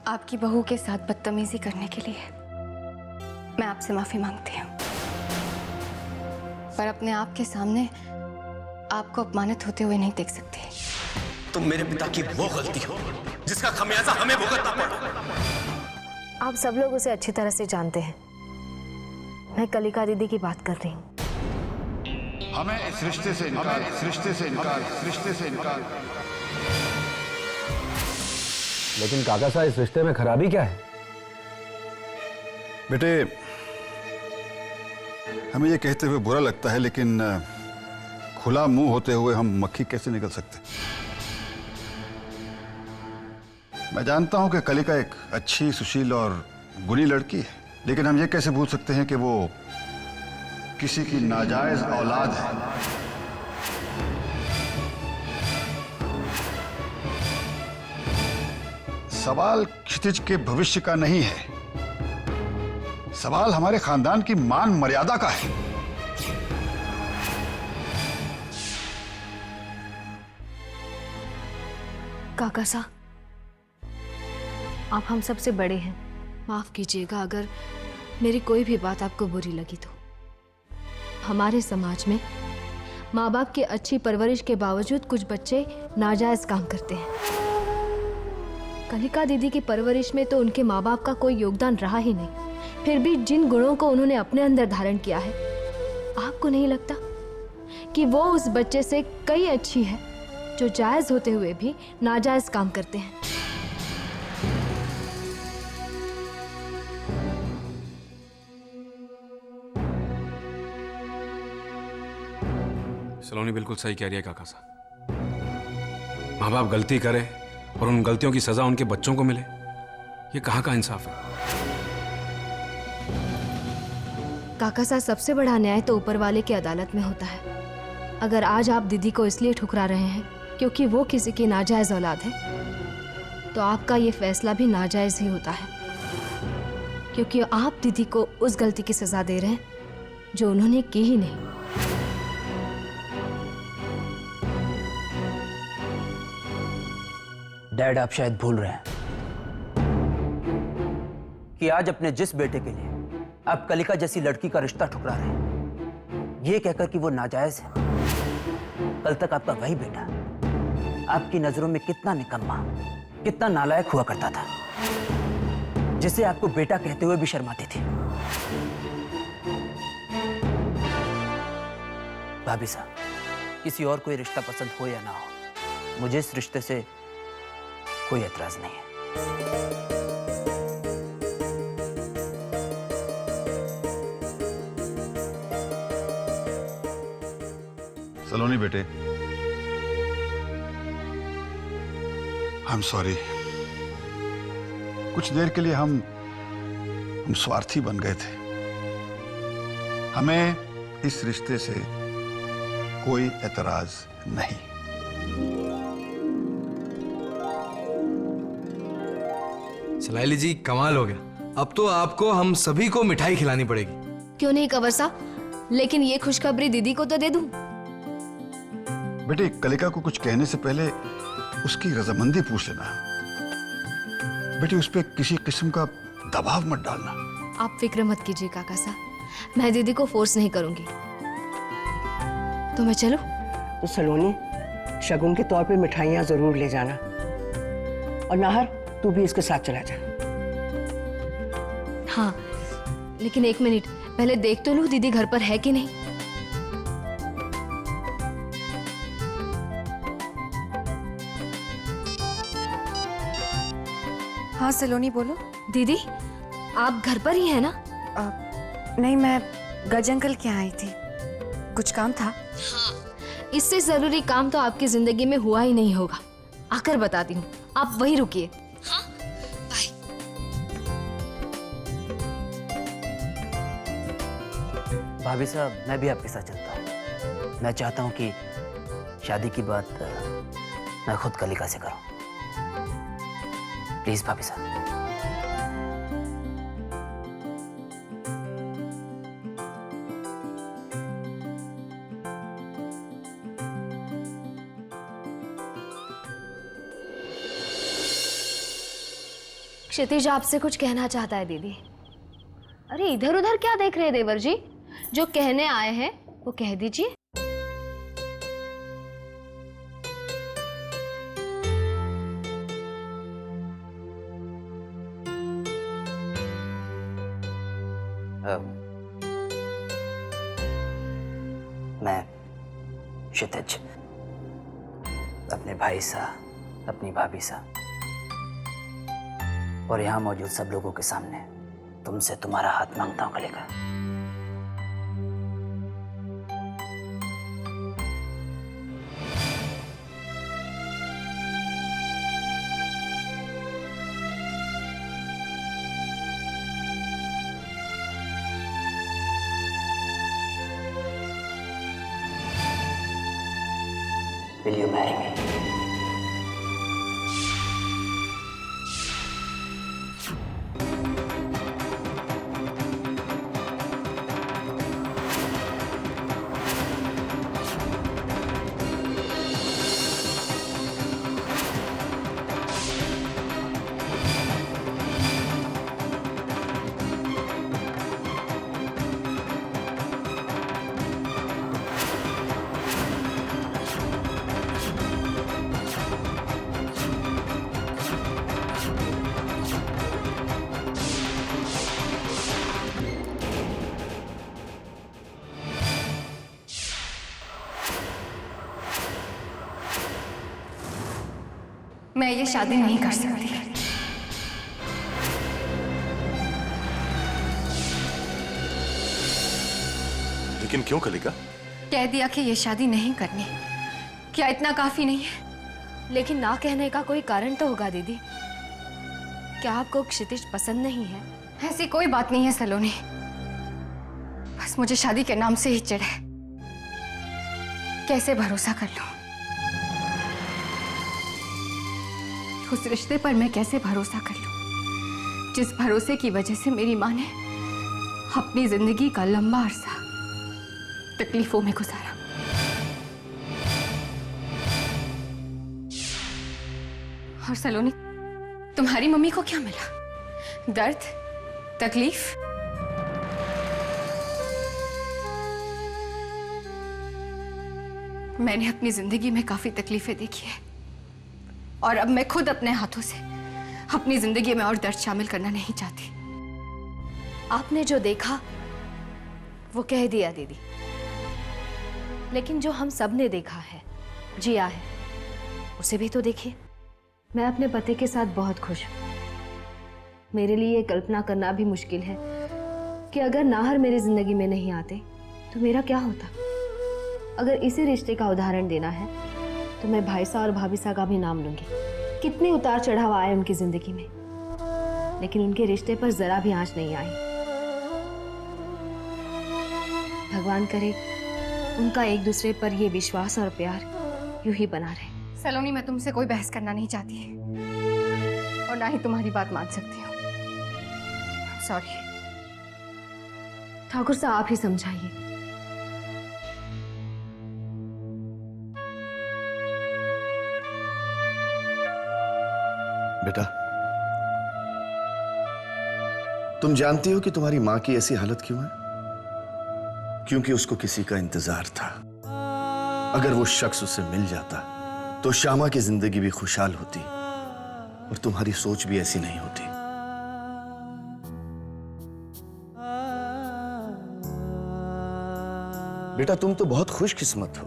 आपकी बहू के साथ बदतमीजी करने के लिए मैं आपसे माफी मांगती हूँ, पर अपने आप के सामने आपको अपमानित होते हुए नहीं देख सकती। तुम मेरे पिता की वो गलती हो जिसका खमियाजा हमें भुगतना पड़ा। आप सब लोग उसे अच्छी तरह से जानते हैं। मैं कलिका दीदी की बात कर रही हूँ। हमें इस रिश्ते से इनकार। लेकिन काका साहब, इस रिश्ते में खराबी क्या है? बेटे, हमें ये कहते हुए बुरा लगता है, लेकिन खुला मुंह होते हुए हम मक्खी कैसे निकल सकते। मैं जानता हूं कि कलिका एक अच्छी, सुशील और गुणी लड़की है, लेकिन हम ये कैसे भूल सकते हैं कि वो किसी की नाजायज औलाद है। सवाल क्षितिज के भविष्य का नहीं है, सवाल हमारे खानदान की मान मर्यादा का है। काका साहब, आप हम सबसे बड़े हैं। माफ कीजिएगा अगर मेरी कोई भी बात आपको बुरी लगी तो। हमारे समाज में माँ बाप की अच्छी परवरिश के बावजूद कुछ बच्चे नाजायज काम करते हैं। कलिका दीदी की परवरिश में तो उनके माँ बाप का कोई योगदान रहा ही नहीं, फिर भी जिन गुणों को उन्होंने अपने अंदर धारण किया है, आपको नहीं लगता कि वो उस बच्चे से कई अच्छी है जो जायज होते हुए भी नाजायज काम करते हैं? सलोनी बिल्कुल सही कह रही है काका साहब। माँ बाप गलती करे और उन गलतियों की सजा उनके बच्चों को मिले, ये कहाँ का इंसाफ है? काका साहब, सबसे बड़ा न्याय तो ऊपर वाले की अदालत में होता है। अगर आज आप दीदी को इसलिए ठुकरा रहे हैं क्योंकि वो किसी की नाजायज औलाद है, तो आपका ये फैसला भी नाजायज ही होता है, क्योंकि आप दीदी को उस गलती की सजा दे रहे हैं जो उन्होंने की ही नहीं। डैड, आप शायद भूल रहे हैं कि आज अपने जिस बेटे के लिए आप कलिका जैसी लड़की का रिश्ता ठुकरा रहे हैं, ये कहकर कि वो नाजायज है, कल तक आपका वही बेटा आपकी नजरों में कितना निकम्मा, कितना नालायक हुआ करता था, जिसे आपको बेटा कहते हुए भी शर्माती थी। भाभी साहब, किसी और कोई रिश्ता पसंद हो या ना हो, मुझे इस रिश्ते से कोई एतराज नहीं है। सलोनी बेटे, आई एम सॉरी। कुछ देर के लिए हम स्वार्थी बन गए थे। हमें इस रिश्ते से कोई एतराज नहीं। सलाइली जी, कमाल हो गया। अब तो आपको हम सभी को मिठाई खिलानी पड़ेगी। क्यों नहीं कंवर साहब, लेकिन ये खुशखबरी दीदी को तो दे दूं। बेटे, कलिका को कुछ कहने से पहले उसकी रजामंदी पूछ लेना। बेटे, उस पर किसी किस्म का दबाव मत डालना। आप फिक्र मत कीजिए काका साहब, मैं दीदी को फोर्स नहीं करूंगी। तो मैं चलूं? तो सलोनी, शगुन के तौर पे मिठाइयाँ जरूर ले जाना, और नाहर तू भी इसके साथ चला जा। हाँ, लेकिन एक मिनट, पहले देख तो लूं दीदी घर पर है कि नहीं। हाँ सलोनी, बोलो। दीदी, आप घर पर ही हैं ना? नहीं, मैं गज अंकल के यहाँ आई थी, कुछ काम था। इससे जरूरी काम तो आपकी जिंदगी में हुआ ही नहीं होगा। आकर बताती हूँ, आप वहीं रुकिए। हाँ, बाय। भाभी साहब, मैं भी आपके साथ चलता हूँ। मैं चाहता हूँ कि शादी की बात मैं खुद कलिका से करूँ। प्लीज भाभी साहब। क्षितिज आपसे कुछ कहना चाहता है दीदी। अरे इधर उधर क्या देख रहे हैं देवर जी? जो कहने आए हैं वो कह दीजिए। मैं क्षितिज अपने भाई सा, अपनी भाभी सा और यहाँ मौजूद सब लोगों के सामने तुमसे तुम्हारा हाथ मांगता हूँ कलिका। Will you marry me? मैं ये शादी नहीं कर सकती। लेकिन क्यों कलिका? कह दिया कि ये शादी नहीं करनी। क्या इतना काफी नहीं है? लेकिन ना कहने का कोई कारण तो होगा दीदी। क्या आपको क्षितिज पसंद नहीं है? ऐसी कोई बात नहीं है सलोनी। बस मुझे शादी के नाम से ही चिढ़ है। कैसे भरोसा कर लूं? उस रिश्ते पर मैं कैसे भरोसा कर लूं जिस भरोसे की वजह से मेरी माँ ने अपनी जिंदगी का लंबा अरसा तकलीफों में गुजारा। और सलोनी, तुम्हारी मम्मी को क्या मिला? दर्द, तकलीफ? मैंने अपनी जिंदगी में काफी तकलीफें देखी है और अब मैं खुद अपने हाथों से अपनी जिंदगी में और दर्द शामिल करना नहीं चाहती। आपने जो देखा वो कह दिया दीदी, लेकिन जो हम सब ने देखा है, जिया है, उसे भी तो देखिए। मैं अपने पति के साथ बहुत खुश हूँ। मेरे लिए ये कल्पना करना भी मुश्किल है कि अगर नाहर मेरी जिंदगी में नहीं आते तो मेरा क्या होता। अगर इसी रिश्ते का उदाहरण देना है तो मैं भाई सा और भाभी सा का भी नाम लूंगी। कितने उतार चढ़ाव आए उनकी जिंदगी में, लेकिन उनके रिश्ते पर जरा भी आंच नहीं आई। भगवान करे उनका एक दूसरे पर ये विश्वास और प्यार यूं ही बना रहे। सलोनी, मैं तुमसे कोई बहस करना नहीं चाहती और ना ही तुम्हारी बात मान सकती हूँ। सॉरी। ठाकुर साहब आप ही समझाइए। बेटा, तुम जानती हो कि तुम्हारी मां की ऐसी हालत क्यों है? क्योंकि उसको किसी का इंतजार था। अगर वो शख्स उसे मिल जाता तो श्यामा की जिंदगी भी खुशहाल होती और तुम्हारी सोच भी ऐसी नहीं होती। बेटा, तुम तो बहुत खुशकिस्मत हो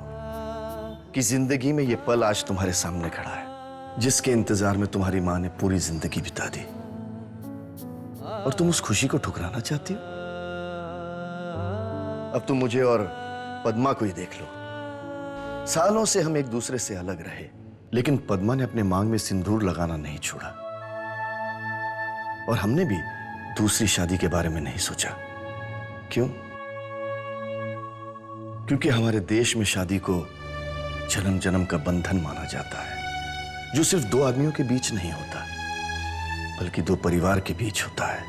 कि जिंदगी में ये पल आज तुम्हारे सामने खड़ा है, जिसके इंतजार में तुम्हारी मां ने पूरी जिंदगी बिता दी, और तुम उस खुशी को ठुकराना चाहती हो। अब तुम मुझे और पद्मा को ही देख लो। सालों से हम एक दूसरे से अलग रहे, लेकिन पद्मा ने अपने मांग में सिंदूर लगाना नहीं छोड़ा, और हमने भी दूसरी शादी के बारे में नहीं सोचा। क्यों? क्योंकि हमारे देश में शादी को जन्म जन्म का बंधन माना जाता है, जो सिर्फ दो आदमियों के बीच नहीं होता, बल्कि दो परिवार के बीच होता है।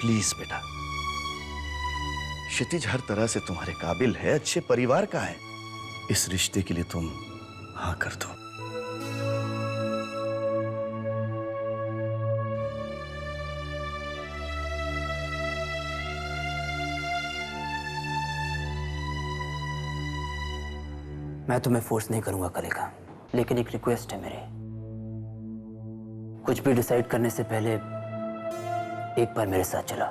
प्लीज बेटा, क्षितिज हर तरह से तुम्हारे काबिल है, अच्छे परिवार का है। इस रिश्ते के लिए तुम हाँ कर दो। मैं तुम्हें फोर्स नहीं करूंगा कलिका, लेकिन एक रिक्वेस्ट है मेरी। कुछ भी डिसाइड करने से पहले एक बार मेरे साथ चलो।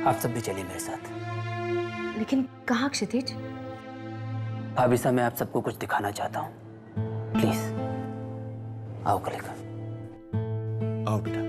आप सब भी चलिए मेरे साथ। लेकिन कहाँ क्षितिज? भाभी साहब, मैं आप सबको कुछ दिखाना चाहता हूँ। प्लीज आओ कलिका। आओ बेटा।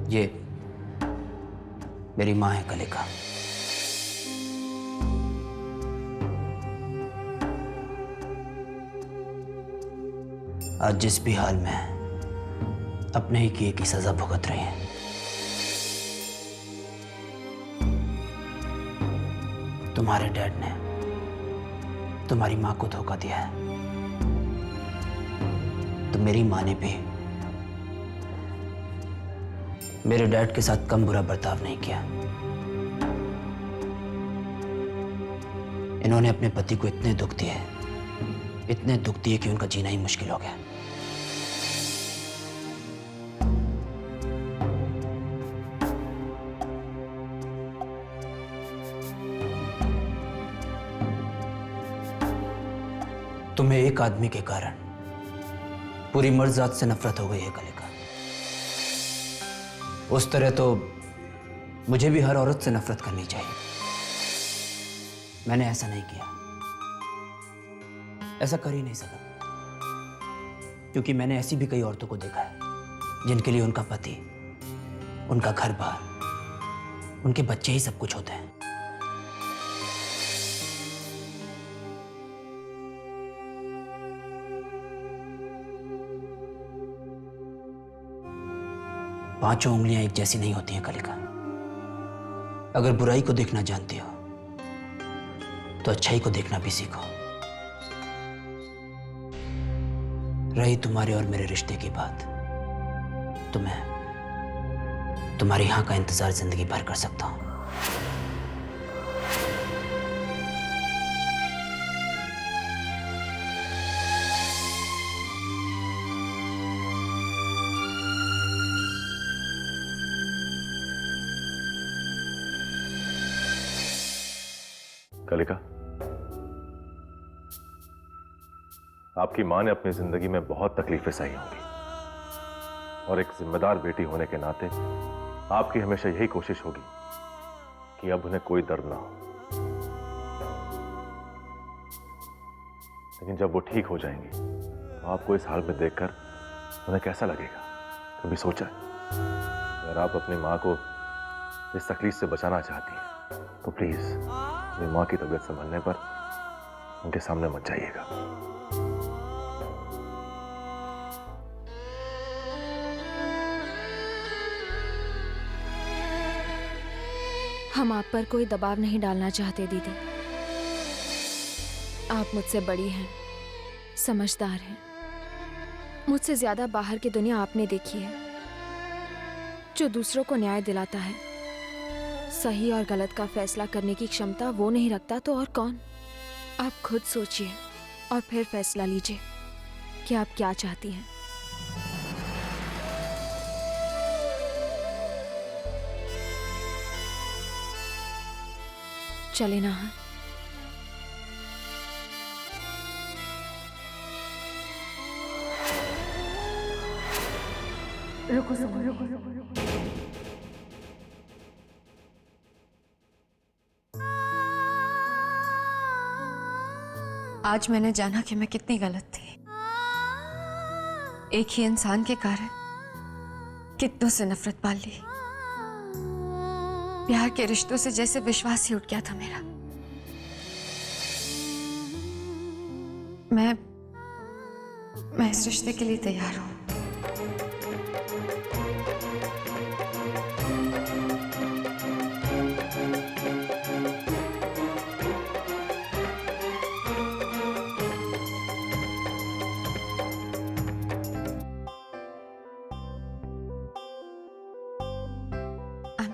ये मेरी माँ है कलिका। आज जिस भी हाल में है, अपने ही किए की सजा भुगत रही है। तुम्हारे डैड ने तुम्हारी माँ को धोखा दिया है, तो मेरी माँ ने भी मेरे डैड के साथ कम बुरा बर्ताव नहीं किया। इन्होंने अपने पति को इतने दुख दिए कि उनका जीना ही मुश्किल हो गया। तुम्हें एक आदमी के कारण पूरी मर्द से नफरत हो गई है कलिका। उस तरह तो मुझे भी हर औरत से नफरत करनी चाहिए। मैंने ऐसा नहीं किया, ऐसा कर ही नहीं सका, क्योंकि मैंने ऐसी भी कई औरतों को देखा है जिनके लिए उनका पति, उनका घर बार, उनके बच्चे ही सब कुछ होते हैं। पांचों उंगलियां एक जैसी नहीं होती हैं कलिका। अगर बुराई को देखना जानती हो तो अच्छाई को देखना भी सीखो। रही तुम्हारे और मेरे रिश्ते की बात, तो मैं तुम्हारे यहां का इंतजार जिंदगी भर कर सकता हूं। कलिका, आपकी मां ने अपनी जिंदगी में बहुत तकलीफें सही होंगी, और एक जिम्मेदार बेटी होने के नाते आपकी हमेशा यही कोशिश होगी कि अब उन्हें कोई दर्द ना हो। लेकिन जब वो ठीक हो जाएंगी तो आपको इस हाल में देखकर उन्हें कैसा लगेगा? कभी सोचा है? अगर आप अपनी मां को इस तकलीफ से बचाना चाहती हैं तो प्लीज अपनी मां की तबीयत संभलने पर उनके सामने मत जाइएगा। हम आप पर कोई दबाव नहीं डालना चाहते दीदी। आप मुझसे बड़ी हैं, समझदार हैं। मुझसे ज्यादा बाहर की दुनिया आपने देखी है। जो दूसरों को न्याय दिलाता है, सही और गलत का फैसला करने की क्षमता वो नहीं रखता तो और कौन? आप खुद सोचिए और फिर फैसला लीजिए कि आप क्या चाहती हैं। चले ना। रुको रुको। आज मैंने जाना कि मैं कितनी गलत थी। एक ही इंसान के कारण कितनों से नफरत पाल ली। प्यार के रिश्तों से जैसे विश्वास ही उठ गया था मेरा। मैं इस रिश्ते के लिए तैयार हूं।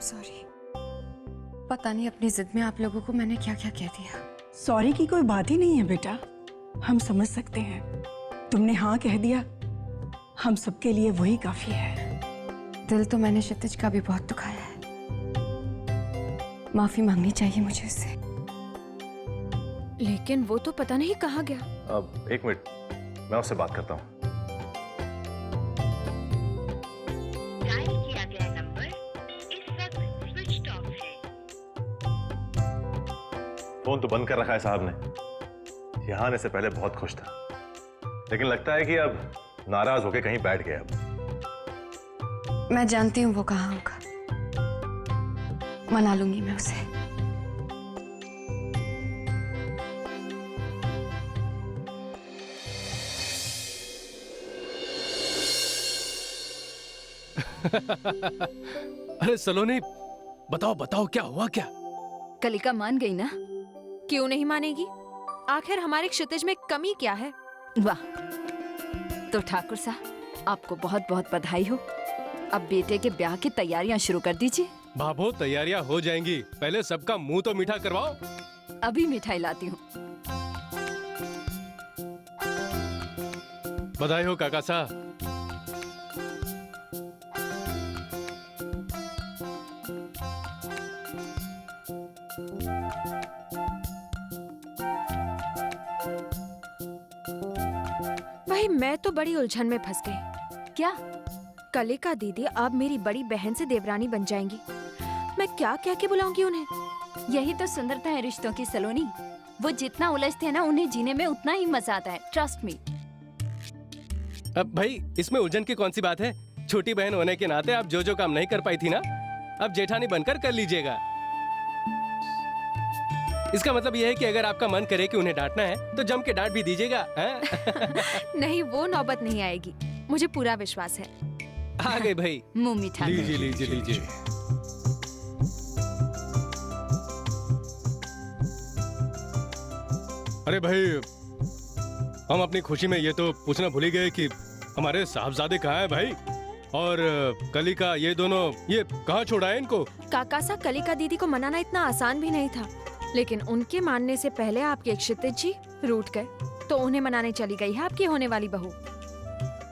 सॉरी। पता नहीं अपनी जिद में आप लोगों को मैंने क्या क्या कह दिया। सॉरी की कोई बात ही नहीं है बेटा, हम समझ सकते हैं। तुमने हाँ कह दिया, हम सबके लिए वही काफी है। दिल तो मैंने क्षितिज का भी बहुत दुखाया है, माफी मांगनी चाहिए मुझे उससे। लेकिन वो तो पता नहीं कहाँ गया। अब एक मिनट, मैं उससे बात करता हूँ। किया गया नंबर इस वक्त स्विच ऑफ है। फोन तो बंद कर रखा है साहब ने। यहाँ आने से पहले बहुत खुश था, लेकिन लगता है कि अब नाराज होके कहीं बैठ गया। अब मैं जानती हूँ वो कहाँ होगा, मना लूंगी मैं उसे। अरे सलोनी, बताओ बताओ क्या हुआ क्या? कलिका मान गई ना? क्यों नहीं मानेगी? आखिर हमारे क्षितिज में कमी क्या है? वाह, तो ठाकुर साहब आपको बहुत बहुत बधाई हो। अब बेटे के ब्याह की तैयारियां शुरू कर दीजिए। भाभो तैयारियां हो जाएंगी, पहले सबका मुंह तो मीठा करवाओ। अभी मिठाई लाती हूँ। बधाई हो काका साहब। भाई मैं तो बड़ी उलझन में फंस गई। क्या? कलिका दीदी अब मेरी बड़ी बहन से देवरानी बन जाएंगी। मैं क्या क्या के बुलाऊंगी उन्हें? यही तो सुंदरता है रिश्तों की सलोनी। वो जितना उलझते हैं ना, उन्हें जीने में उतना ही मजा आता है, ट्रस्ट मी। अब भाई इसमें उलझन की कौन सी बात है? छोटी बहन होने के नाते आप जो जो काम नहीं कर पाई थी ना, अब जेठानी बनकर कर लीजिएगा। इसका मतलब यह है कि अगर आपका मन करे कि उन्हें डांटना है तो जम के डांट भी दीजिएगा। नहीं, वो नौबत नहीं आएगी, मुझे पूरा विश्वास है। आ गए भाई, मुंह मीठा। लीजिए लीजिए लीजिए। अरे भाई, हम अपनी खुशी में ये तो पूछना भूल ही गए कि हमारे साहबजादे कहाँ हैं भाई, और कलिका, ये दोनों ये कहाँ छोड़ा है इनको? काका सा कलिका दीदी को मनाना इतना आसान भी नहीं था, लेकिन उनके मानने से पहले आपके क्षितिज जी रूठ गए, तो उन्हें मनाने चली गई है आपकी होने वाली बहू।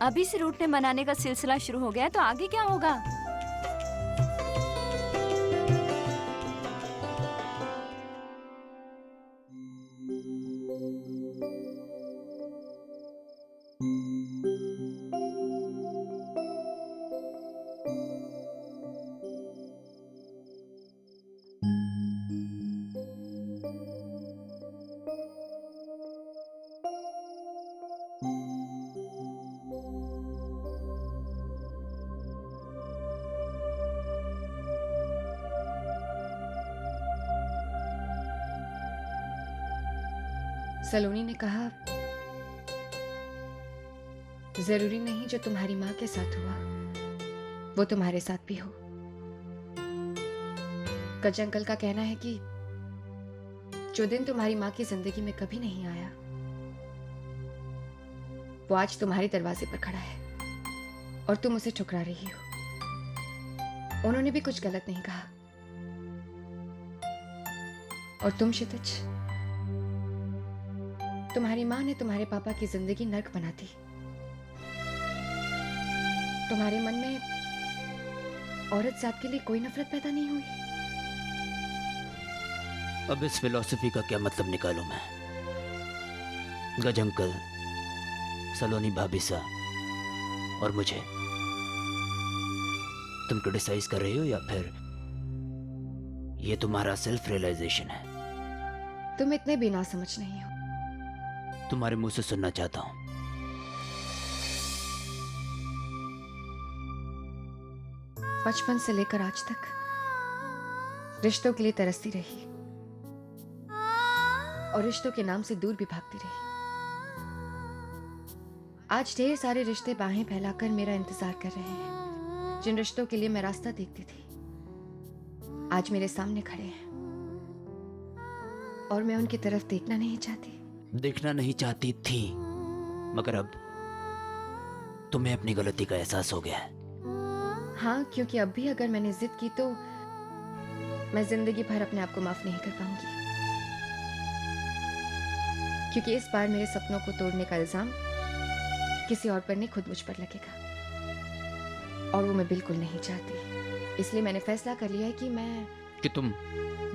अभी से रूठने मनाने का सिलसिला शुरू हो गया है, तो आगे क्या होगा? सलोनी ने कहा, जरूरी नहीं जो तुम्हारी माँ के साथ हुआ वो तुम्हारे साथ भी हो। गज अंकल का कहना है कि जो दिन तुम्हारी माँ की जिंदगी में कभी नहीं आया, वो आज तुम्हारे दरवाजे पर खड़ा है और तुम उसे ठुकरा रही हो। उन्होंने भी कुछ गलत नहीं कहा। और तुम क्षितिज, तुम्हारी माँ ने तुम्हारे पापा की जिंदगी नर्क बना दी। तुम्हारे मन में औरत जात के लिए कोई नफरत पैदा नहीं हुई। अब इस फिलॉसफी का क्या मतलब निकालूं मैं? गज अंकल, सलोनी भाभी सा और मुझे तुम क्रिटिसाइज कर रही हो या फिर ये तुम्हारा सेल्फ रियलाइजेशन है? तुम इतने भी ना समझ नहीं हो। तुम्हारे मुंह से सुनना चाहता हूं। बचपन से लेकर आज तक रिश्तों के लिए तरसती रही और रिश्तों के नाम से दूर भी भागती रही। आज ढेर सारे रिश्ते बाहें फैलाकर मेरा इंतजार कर रहे हैं। जिन रिश्तों के लिए मैं रास्ता देखती थी, आज मेरे सामने खड़े हैं और मैं उनकी तरफ देखना नहीं चाहती। देखना नहीं चाहती थी, मगर अब तुम्हें अपनी गलती का एहसास हो गया है। हाँ, क्योंकि अब भी अगर मैंने जिद की तो मैं जिंदगी भर अपने आप को माफ नहीं कर पाऊंगी, क्योंकि इस बार मेरे सपनों को तोड़ने का इल्जाम किसी और पर नहीं, खुद मुझ पर लगेगा, और वो मैं बिल्कुल नहीं चाहती। इसलिए मैंने फैसला कर लिया है कि तुम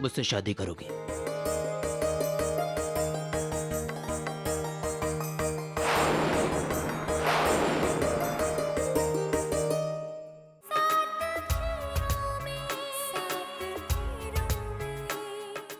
मुझसे शादी करोगी।